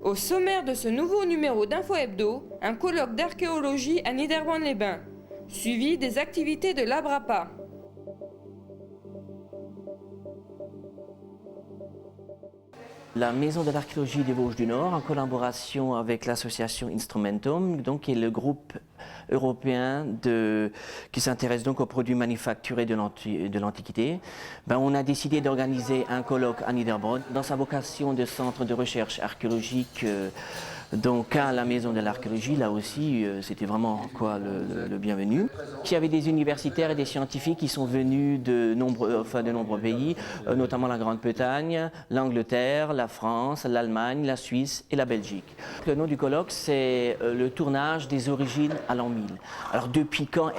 Au sommaire de ce nouveau numéro d'Info Hebdo, un colloque d'archéologie à Niederbronn-les-Bains, suivi des activités de l'Abrapa. La Maison de l'archéologie des Vosges du Nord, en collaboration avec l'association Instrumentum, donc, qui est le groupe européen qui s'intéresse donc aux produits manufacturés de l'Antiquité, on a décidé d'organiser un colloque à Niederbronn dans sa vocation de centre de recherche archéologique. Donc à la Maison de l'archéologie, là aussi, c'était vraiment le bienvenu. Il y avait des universitaires et des scientifiques qui sont venus de nombreux pays, notamment la Grande-Bretagne, l'Angleterre, la France, l'Allemagne, la Suisse et la Belgique. Le nom du colloque, c'est le tournage des origines à l'an 1000. Alors depuis quand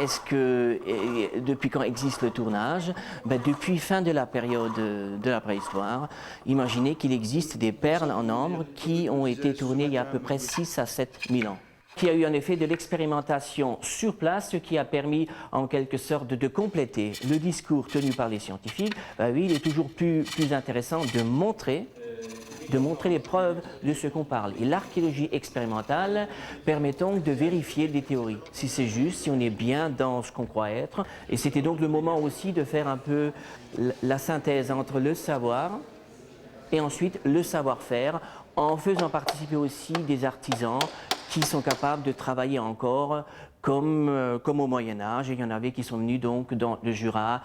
existe le tournage? Depuis fin de la période de la préhistoire. Imaginez qu'il existe des perles en ambre qui ont été tournées il y a à peu près 6 à 7 000 ans. Il y a eu en effet de l'expérimentation sur place, ce qui a permis en quelque sorte de compléter le discours tenu par les scientifiques. Oui, il est toujours plus intéressant de montrer les preuves de ce qu'on parle. Et l'archéologie expérimentale permet donc de vérifier des théories, si c'est juste, si on est bien dans ce qu'on croit être. Et c'était donc le moment aussi de faire un peu la synthèse entre le savoir et ensuite le savoir-faire, en faisant participer aussi des artisans qui sont capables de travailler encore comme au Moyen-Âge. Il y en avait qui sont venus donc du Jura,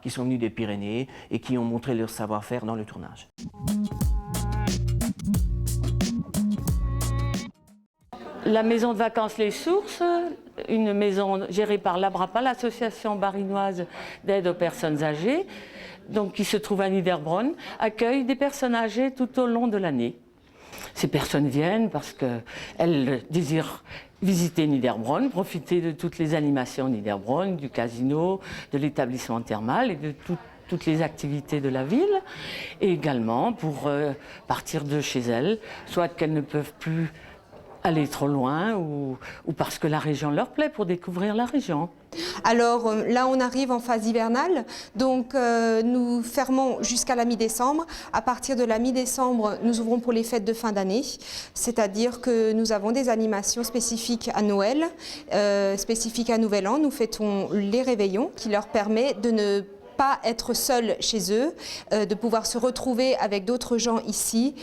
qui sont venus des Pyrénées et qui ont montré leur savoir-faire dans le tournage. La maison de vacances Les Sources, une maison gérée par l'Abrapa, l'association barinoise d'aide aux personnes âgées, donc qui se trouve à Niederbronn, accueille des personnes âgées tout au long de l'année. Ces personnes viennent parce qu'elles désirent visiter Niederbronn, profiter de toutes les animations Niederbronn, du casino, de l'établissement thermal et de toutes les activités de la ville, et également pour partir de chez elles, soit qu'elles ne peuvent plus aller trop loin ou parce que la région leur plaît, pour découvrir la région. Alors là, on arrive en phase hivernale, donc nous fermons jusqu'à la mi-décembre. À partir de la mi-décembre, nous ouvrons pour les fêtes de fin d'année, c'est-à-dire que nous avons des animations spécifiques à Noël, spécifiques à Nouvel An. Nous fêtons les réveillons qui leur permet de ne pas être seuls chez eux, de pouvoir se retrouver avec d'autres gens ici,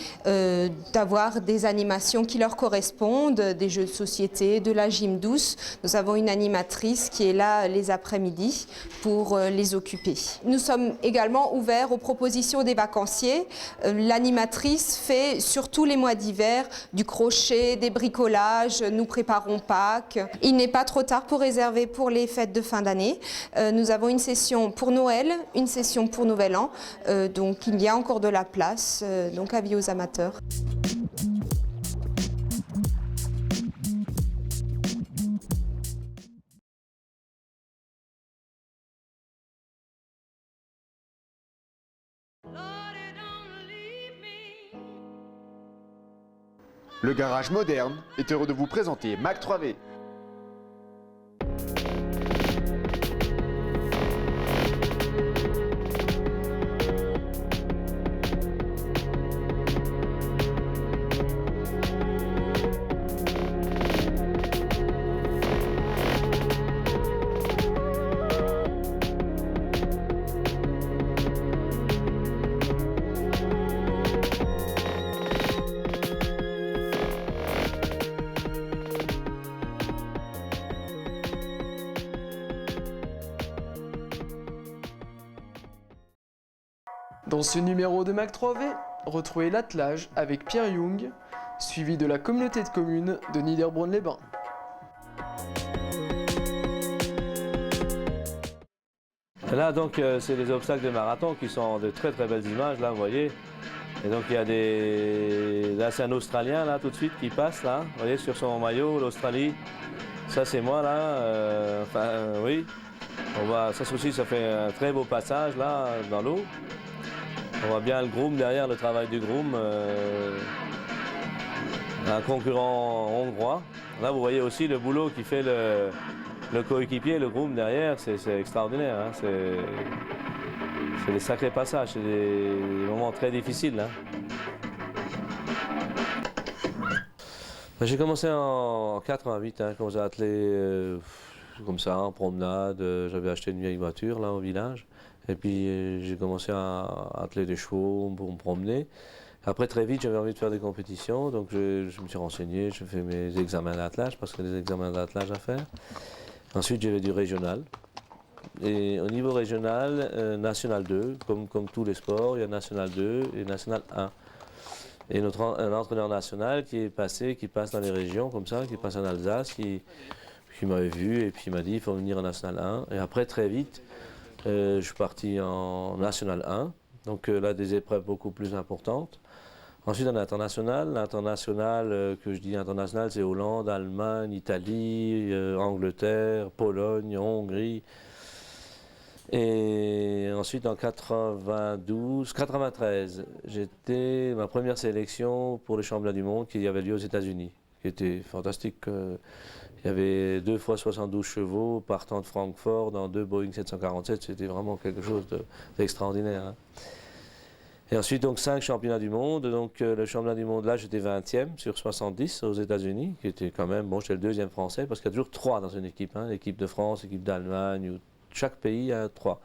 d'avoir des animations qui leur correspondent, des jeux de société, de la gym douce. Nous avons une animatrice qui est là les après-midi pour les occuper. Nous sommes également ouverts aux propositions des vacanciers. L'animatrice fait sur tous les mois d'hiver du crochet, des bricolages, nous préparons Pâques. Il n'est pas trop tard pour réserver pour les fêtes de fin d'année. Nous avons une session pour Noël, une session pour Nouvel An, donc il y a encore de la place, donc avis aux amateurs. Le garage moderne est heureux de vous présenter Mac 3V. Dans ce numéro de Mac 3V, retrouvez l'attelage avec Pierre Young, suivi de la communauté de communes de Niederbronn-les-Bains. Là donc c'est les obstacles de marathon qui sont de très belles images, là vous voyez. Et donc il y a des... Là c'est un Australien là tout de suite qui passe là, vous voyez sur son maillot, l'Australie. Ça c'est moi là, oui. On voit, ça aussi ça fait un très beau passage là dans l'eau. On voit bien le groom derrière, le travail du groom, un concurrent hongrois. Là, vous voyez aussi le boulot qui fait le coéquipier, le groom derrière, c'est extraordinaire. Hein. C'est des sacrés passages, c'est des moments très difficiles. Hein. J'ai commencé en 88, hein, quand j'ai attelé comme ça, en promenade. J'avais acheté une vieille voiture là au village. Et puis j'ai commencé à atteler des chevaux pour me promener. Après, très vite, j'avais envie de faire des compétitions, donc je me suis renseigné, j'ai fait mes examens d'attelage, parce qu'il y a des examens d'attelage à faire. Ensuite, j'avais du régional. Et au niveau régional, National 2, comme tous les sports, il y a National 2 et National 1. Et un entraîneur national qui passe dans les régions comme ça, qui passe en Alsace, qui m'avait vu et puis il m'a dit il faut venir en National 1. Et après, très vite, je suis parti en National 1, donc là, des épreuves beaucoup plus importantes. Ensuite, en international, que je dis international, c'est Hollande, Allemagne, Italie, Angleterre, Pologne, Hongrie. Et ensuite, en 93, j'étais ma première sélection pour les championnats du monde qui avait lieu aux États-Unis, qui était fantastique. Il y avait 2 fois 72 chevaux partant de Francfort dans 2 Boeing 747, c'était vraiment quelque chose d'extraordinaire. Hein. Et ensuite, donc 5 championnats du monde. Donc le championnat du monde, là, j'étais 20e sur 70 aux États-Unis, qui était quand même, bon, j'étais le 2e français, parce qu'il y a toujours 3 dans une équipe, hein, l'équipe de France, l'équipe d'Allemagne, chaque pays a 3.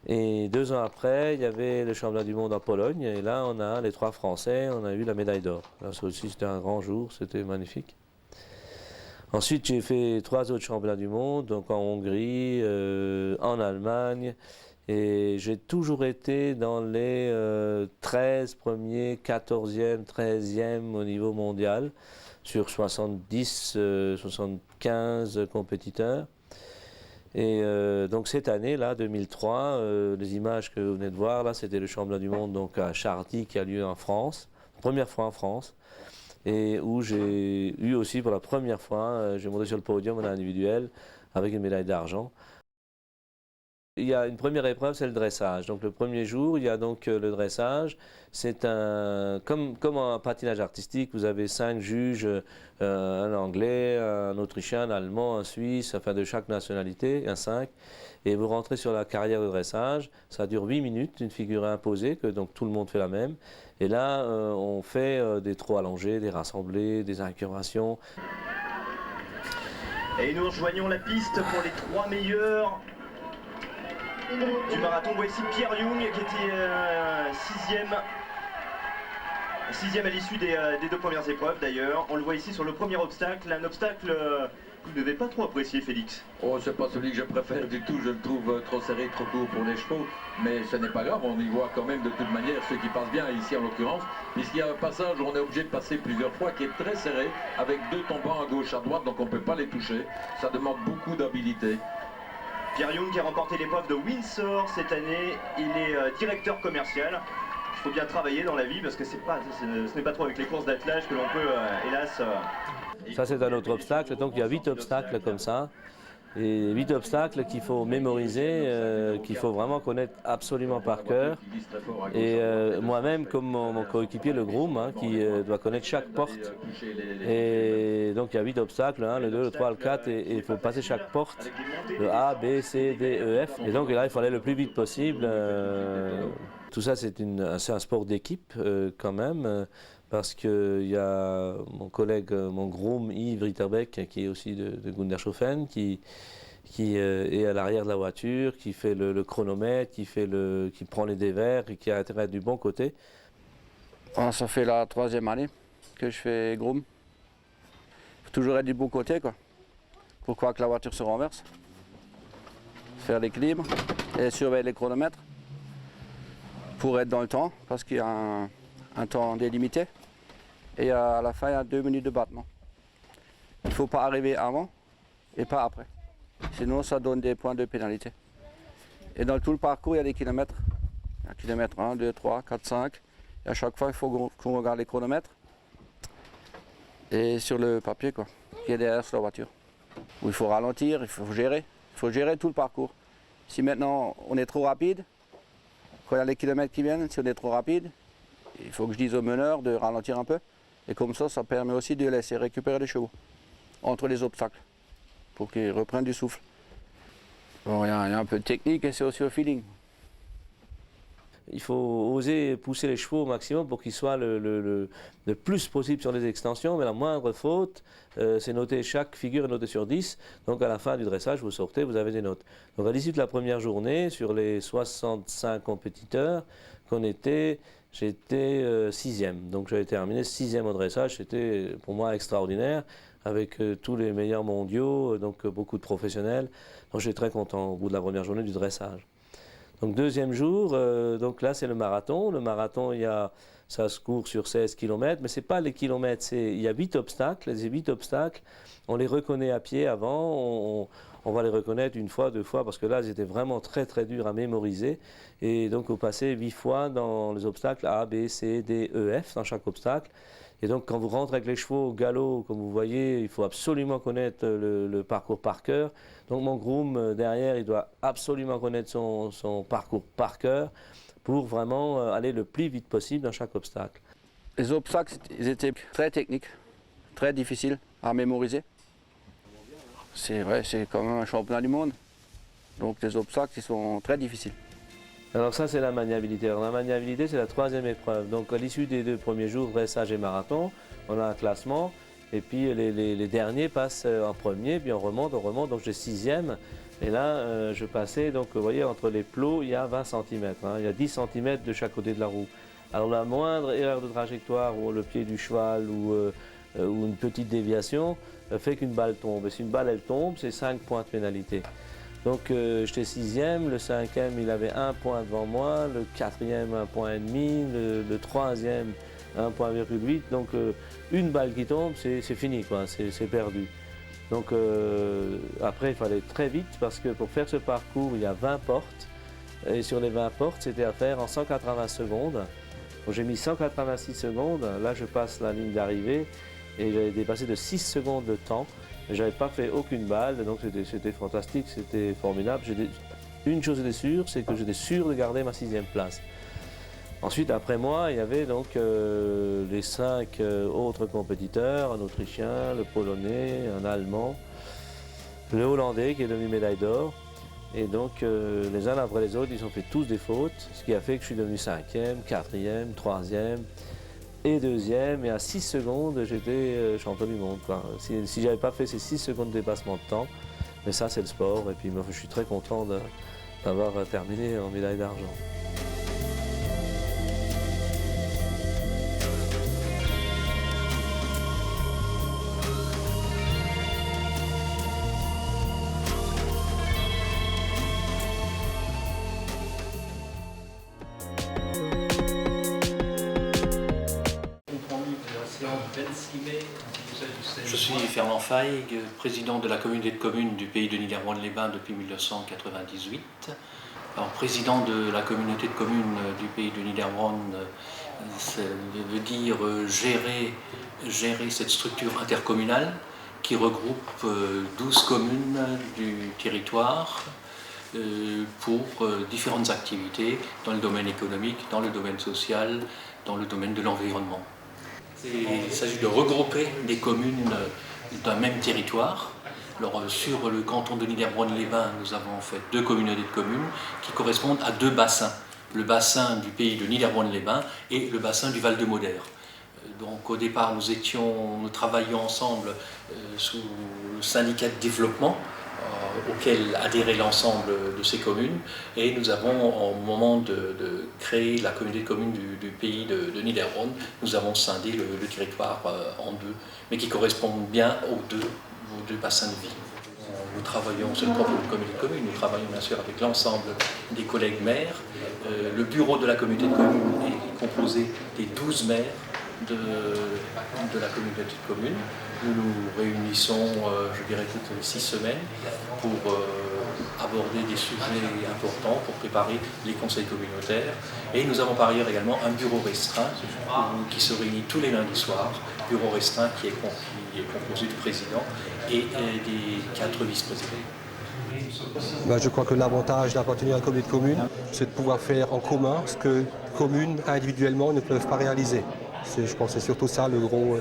Et 2 ans après, il y avait le championnat du monde en Pologne, et là, on a les 3 Français, on a eu la médaille d'or. Là aussi, c'était un grand jour, c'était magnifique. Ensuite, j'ai fait 3 autres championnats du monde, donc en Hongrie, en Allemagne, et j'ai toujours été dans les 13 premiers, 14e, 13e au niveau mondial, sur 70, 75 compétiteurs. Et donc cette année, là, 2003, les images que vous venez de voir, là, c'était le championnat du monde donc à Chardy qui a lieu en France, première fois en France, et où j'ai eu aussi pour la première fois, j'ai monté sur le podium en individuel avec une médaille d'argent. Il y a une première épreuve, c'est le dressage. Donc le premier jour, il y a donc le dressage. C'est comme en patinage artistique, vous avez 5 juges, un Anglais, un Autrichien, un Allemand, un Suisse, enfin de chaque nationalité, un 5. Et vous rentrez sur la carrière de dressage. Ça dure 8 minutes, une figure imposée, que donc tout le monde fait la même. Et là, on fait des trot allongés, des rassemblés, des incurvations. Et nous rejoignons la piste pour les 3 meilleurs du marathon. Voici Pierre Young qui était 6e à l'issue des 2 premières épreuves d'ailleurs. On le voit ici sur le premier obstacle, un obstacle que vous ne devez pas trop apprécier, Félix. Oh, c'est pas celui que je préfère du tout, je le trouve trop serré, trop court pour les chevaux, mais ce n'est pas grave, on y voit quand même de toute manière ceux qui passent bien, ici en l'occurrence, puisqu'il y a un passage où on est obligé de passer plusieurs fois qui est très serré, avec 2 tombants à gauche, à droite, donc on ne peut pas les toucher, ça demande beaucoup d'habileté. Pierre Young qui a remporté l'épreuve de Windsor cette année, il est directeur commercial. Il faut bien travailler dans la vie parce que ce n'est pas trop avec les courses d'attelage que l'on peut, hélas... Ça c'est un autre obstacle, donc il y a 8 obstacles comme ça. Et 8 obstacles qu'il faut mémoriser, qu'il faut vraiment connaître absolument par cœur. Et moi-même, comme mon coéquipier, le groom, hein, qui doit connaître chaque porte. Et donc il y a 8 obstacles, hein, le 2, le 3, le 4, et il faut passer chaque porte, le A, B, C, D, E, F. Et donc là, il faut aller le plus vite possible. Tout ça, c'est un sport d'équipe quand même. Parce qu'il y a mon collègue, mon groom Yves Ritterbeck, qui est aussi de Gundershofen, qui est à l'arrière de la voiture, qui fait le chronomètre, qui prend les dévers et qui a intérêt à être du bon côté. Ça fait la 3e année que je fais groom. Il faut toujours être du bon côté, quoi. Pourquoi que la voiture se renverse. Faire l'équilibre et surveiller les chronomètres pour être dans le temps, parce qu'il y a un temps délimité. Et à la fin, il y a 2 minutes de battement. Il ne faut pas arriver avant et pas après. Sinon, ça donne des points de pénalité. Et dans tout le parcours, il y a des kilomètres. Il y a kilomètre 1, 2, 3, 4, 5. Et à chaque fois, il faut qu'on regarde les chronomètres. Et sur le papier, quoi, qui est derrière sur la voiture. Où il faut ralentir, il faut gérer. Il faut gérer tout le parcours. Si maintenant, on est trop rapide, quand il y a les kilomètres qui viennent, si on est trop rapide, il faut que je dise au meneur de ralentir un peu. Et comme ça permet aussi de laisser récupérer les chevaux entre les obstacles pour qu'ils reprennent du souffle. Bon, il y a un peu de technique et c'est aussi au feeling. il faut oser pousser les chevaux au maximum pour qu'ils soient le plus possible sur les extensions, mais la moindre faute, c'est noté, chaque figure est notée sur 10, donc à la fin du dressage, vous sortez, vous avez des notes. Donc à l'issue de la première journée, sur les 65 compétiteurs qu'on était, j'étais 6e, donc j'avais terminé 6e au dressage, c'était pour moi extraordinaire, avec tous les meilleurs mondiaux, donc beaucoup de professionnels, donc j'étais très content au bout de la première journée du dressage. Donc deuxième jour, donc là c'est le marathon. Le marathon, ça se court sur 16 km, mais ce n'est pas les kilomètres, il y a 8 obstacles. Les 8 obstacles, on les reconnaît à pied avant, on va les reconnaître une fois, 2 fois, parce que là, ils étaient vraiment très très durs à mémoriser. Et donc, vous passez 8 fois dans les obstacles A, B, C, D, E, F, dans chaque obstacle. Et donc, quand vous rentrez avec les chevaux au galop, comme vous voyez, il faut absolument connaître le parcours par cœur. Donc, mon groom, derrière, il doit absolument connaître son parcours par cœur pour vraiment aller le plus vite possible dans chaque obstacle. Les obstacles, ils étaient très techniques, très difficiles à mémoriser. C'est vrai, c'est quand même un championnat du monde. Donc, les obstacles, ils sont très difficiles. Alors ça, c'est la maniabilité. Alors, la maniabilité, c'est la 3e épreuve. Donc à l'issue des 2 premiers jours, dressage et marathon, on a un classement. Et puis les derniers passent en premier, puis on remonte. Donc j'ai 6e. Et là, je passais, donc vous voyez, entre les plots, il y a 20 cm. Il y a 10 cm de chaque côté de la roue. Alors la moindre erreur de trajectoire, ou le pied du cheval, ou une petite déviation, fait qu'une balle tombe. Et si une balle, elle tombe, c'est 5 points de pénalité. Donc j'étais 6e, le 5e il avait 1 point devant moi, le 4e 1 point et demi, le 3e 1,8 point. Donc une balle qui tombe, c'est fini, c'est perdu. Donc après il fallait très vite parce que pour faire ce parcours il y a 20 portes et sur les 20 portes c'était à faire en 180 secondes. Donc j'ai mis 186 secondes, là je passe la ligne d'arrivée et j'avais dépassé de 6 secondes de temps. Je n'avais pas fait aucune balle, donc c'était fantastique, c'était formidable. Une chose était sûre, c'est que j'étais sûr de garder ma 6e place. Ensuite, après moi, il y avait donc les 5 autres compétiteurs, un Autrichien, le Polonais, un Allemand, le Hollandais qui est devenu médaille d'or. Et donc, les uns après les autres, ils ont fait tous des fautes, ce qui a fait que je suis devenu 5e, 4e, 3e. Et 2e, et à 6 secondes, j'étais champion du monde. Si je n'avais pas fait ces 6 secondes de dépassement de temps, mais ça c'est le sport, et puis moi, je suis très content d'avoir terminé en médaille d'argent. Je suis Fernand Feig, président de la communauté de communes du pays de Niederbronn-les-Bains depuis 1998. Alors, président de la communauté de communes du pays de Niederbronn, ça veut dire gérer cette structure intercommunale qui regroupe 12 communes du territoire pour différentes activités dans le domaine économique, dans le domaine social, dans le domaine de l'environnement. Il s'agit de regrouper des communes d'un même territoire. Alors, sur le canton de Niederbronn-les-Bains, nous avons en fait 2 communautés de communes qui correspondent à 2 bassins. Le bassin du pays de Niederbronn-les-Bains et le bassin du Val-de-Moder. Donc au départ, nous travaillions ensemble sous le syndicat de développement auquel adhérait l'ensemble de ces communes, et nous avons, au moment de créer la communauté de communes du pays de Niederbronn, nous avons scindé le territoire en 2, mais qui correspondent bien aux deux bassins de vie. Nous travaillons, c'est le propre de la communauté de communes, nous travaillons bien sûr avec l'ensemble des collègues maires. Le bureau de la communauté de communes est composé des 12 maires de la communauté de communes. Nous nous réunissons, je dirais, toutes les 6 semaines pour aborder des sujets importants, pour préparer les conseils communautaires. Et nous avons par ailleurs également un bureau restreint qui se réunit tous les lundis soirs, bureau restreint qui est composé du président et des 4 vice-présidents. Je crois que l'avantage d'appartenir à la communauté de communes, c'est de pouvoir faire en commun ce que communes individuellement ne peuvent pas réaliser. Je pense que c'est surtout ça le gros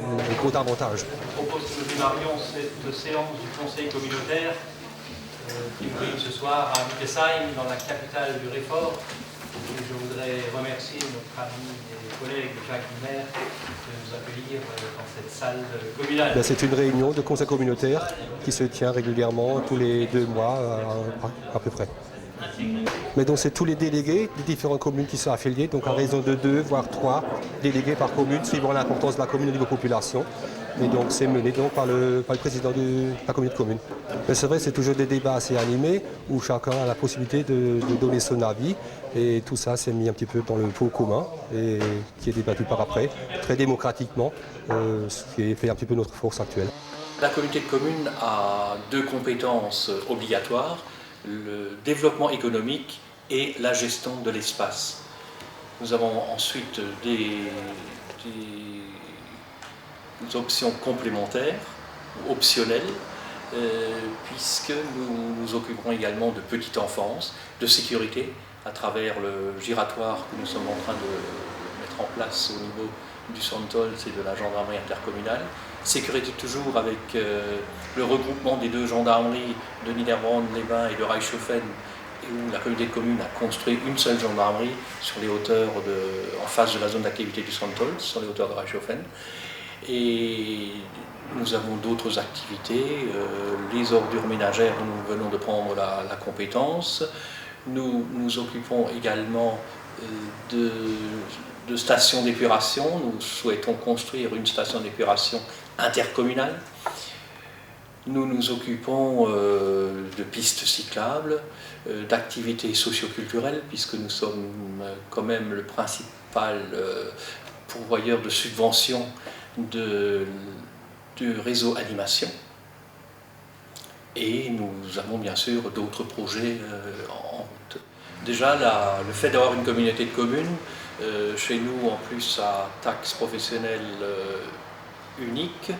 avantage. Je propose que nous démarrions cette séance du conseil communautaire qui nous réunit ce soir à Wittesheim, dans la capitale du Réfort, Et je voudrais remercier notre ami et collègue Jacques Guimer de nous accueillir dans cette salle communale. C'est une réunion de conseil communautaire qui se tient régulièrement tous les 2 mois à peu près. Mais donc c'est tous les délégués des différentes communes qui sont affiliées, donc à raison de 2 voire 3 délégués par commune, suivant l'importance de la commune au niveau population. Et donc c'est mené donc par le président de la communauté de communes. Mais c'est vrai, c'est toujours des débats assez animés où chacun a la possibilité de donner son avis. Et tout ça s'est mis un petit peu dans le pot commun et qui est débattu par après, très démocratiquement, ce qui fait un petit peu notre force actuelle. La communauté de communes a 2 compétences obligatoires, le développement économique et la gestion de l'espace. Nous avons ensuite des options complémentaires, optionnelles, puisque nous nous occuperons également de petite enfance, de sécurité, à travers le giratoire que nous sommes en train de mettre en place au niveau du Santol et de la gendarmerie intercommunale. Sécurité toujours avec le regroupement des 2 gendarmeries de Niederbronn-les-Bains et de Reichshofen, où la communauté de communes a construit une seule gendarmerie sur les hauteurs en face de la zone d'activité du Santol, sur les hauteurs de Reichshofen. Et nous avons d'autres activités, les ordures ménagères dont nous venons de prendre la compétence. Nous nous occupons également de stations d'épuration. Nous souhaitons construire une station d'épuration intercommunale. Nous nous occupons de pistes cyclables, d'activités socio-culturelles, puisque nous sommes quand même le principal pourvoyeur de subventions du réseau animation. Et nous avons bien sûr d'autres projets en route. Déjà, le fait d'avoir une communauté de communes, chez nous en plus à taxe professionnelle unique,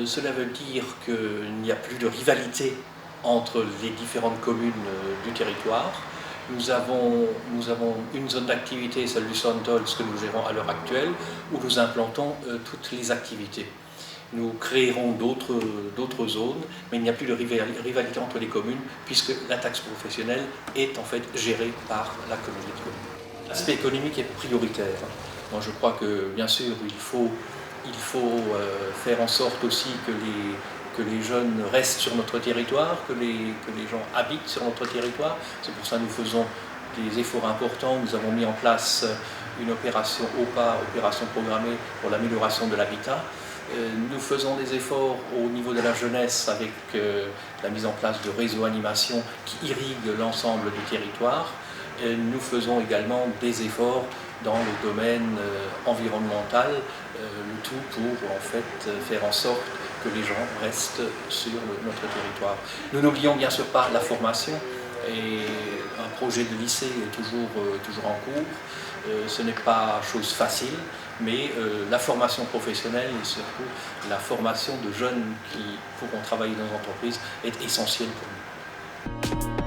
cela veut dire qu'il n'y a plus de rivalité entre les différentes communes du territoire. Nous avons une zone d'activité, celle du Santol, ce que nous gérons à l'heure actuelle, où nous implantons toutes les activités. Nous créerons d'autres zones, mais il n'y a plus de rivalité entre les communes, puisque la taxe professionnelle est en fait gérée par la communauté de communes. L'aspect économique est prioritaire. Moi je crois que bien sûr il faut faire en sorte aussi que les jeunes restent sur notre territoire, que les gens habitent sur notre territoire. C'est pour ça que nous faisons des efforts importants. Nous avons mis en place une opération OPA, opération programmée pour l'amélioration de l'habitat. Nous faisons des efforts au niveau de la jeunesse avec la mise en place de réseaux animation qui irriguent l'ensemble du territoire. Nous faisons également des efforts dans le domaine environnemental, le tout pour en fait faire en sorte que les gens restent sur notre territoire. Nous n'oublions bien sûr pas la formation, et un projet de lycée est toujours en cours. Ce n'est pas chose facile, mais la formation professionnelle et surtout la formation de jeunes qui pourront travailler dans l'entreprise est essentielle pour nous.